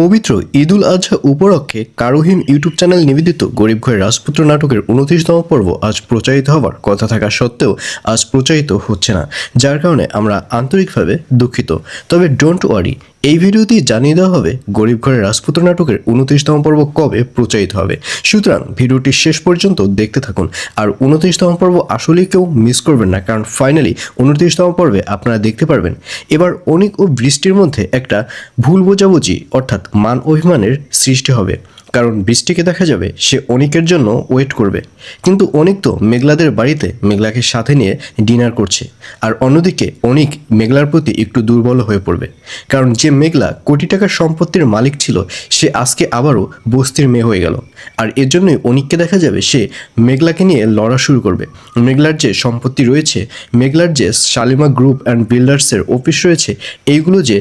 পবিত্র ঈদুল আজহা উপলক্ষে কারুহিম YouTube channel নিবেদিত গরিব ঘরের রাজপুত্র নাটকের 29তম পর্ব আজ প্রচারিত হওয়ার কথা থাকা সত্ত্বেও আজ প্রচারিত হচ্ছে না, যার কারণে আমরা আন্তরিকভাবে দুঃখিত। তবে ডোন্ট ওয়ারি, এই ভিডিওতেই জানিয়ে দেওয়া হবে গরিব ঘরের রাজপুত্র নাটকের 29তম পর্ব কবে প্রচারিত হবে। সুতরাং ভিডিওটি শেষ পর্যন্ত দেখতে থাকুন। আর 29তম পর্ব আসলেই কেউ মিস করবেন না, কারণ ফাইনালি 29তম পর্বে আপনারা দেখতে পারবেন এবার অনিক ও বৃষ্টির মধ্যে একটা ভুল বোঝাবুঝি অর্থাৎ মান অভিমানের সৃষ্টি হবে। কারণ বৃষ্টিকে দেখা যাবে সে অনিকের জন্য ওয়েট করবে, কিন্তু অনিক তো মেঘলাদের বাড়িতে মেঘলাকে সাথে নিয়ে ডিনার করছে। আর অন্যদিকে অনিক মেঘলার প্রতি একটু দুর্বল হয়ে পড়বে, কারণ যে মেঘলা কোটি টাকার সম্পত্তির মালিক ছিল সে আজকে আবারও বস্তির মেয়ে হয়ে গেল। আর এর জন্যই অনিককে দেখা যাবে সে মেঘলাকে নিয়ে লড়া শুরু করবে। মেঘলার যে সম্পত্তি রয়েছে, মেঘলার যে শালিমা গ্রুপ অ্যান্ড বিল্ডার্সের অফিস রয়েছে, এইগুলো যে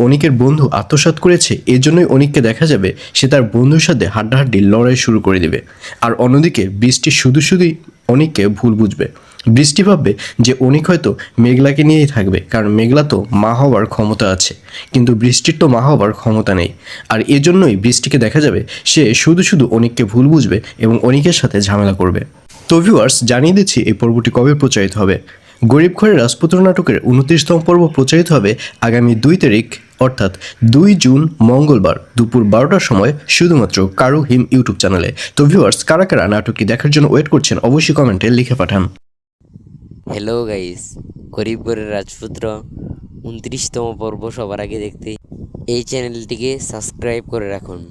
অনিকের বন্ধু আত্মসাৎ করেছে, এর জন্যই অনিককে দেখা যাবে সে তার বন্ধুর সাথে হাড্ডাহাড্ডি লড়াই শুরু করে দেবে। আর অন্যদিকে বৃষ্টি শুধুই অনিককে ভুল বুঝবে। বৃষ্টি ভাববে যে অনিক হয়তো মেঘলাকে নিয়েই থাকবে, কারণ মেঘলা তো মা হওয়ার ক্ষমতা আছে, কিন্তু বৃষ্টির তো মা হওয়ার ক্ষমতা নেই। আর এজন্যই বৃষ্টিকে দেখা যাবে সে শুধু অনিককে ভুল বুঝবে এবং অনিকের সাথে ঝামেলা করবে। তো ভিউয়ার্স, জানিয়ে দিচ্ছি এই পর্বটি কবে প্রচারিত হবে। গরিব ঘরের রাজপুত্র নাটকের 29তম পর্ব প্রচারিত হবে আগামী 2 তারিখ, অর্থাৎ 2 জুন মঙ্গলবার দুপুর 12টার সময় শুধুমাত্র কারুহিম ইউটিউব চ্যানেলে। তো ভিউয়ার্স, কারা কারা নাটকটি দেখার জন্য ওয়েট করছেন অবশ্যই কমেন্টে লিখে পাঠান। হ্যালো গাইস, গরিব ঘরের রাজপুত্র 29তম পর্ব সবার আগে দেখতে এই চ্যানেলটিকে সাবস্ক্রাইব করে রাখুন।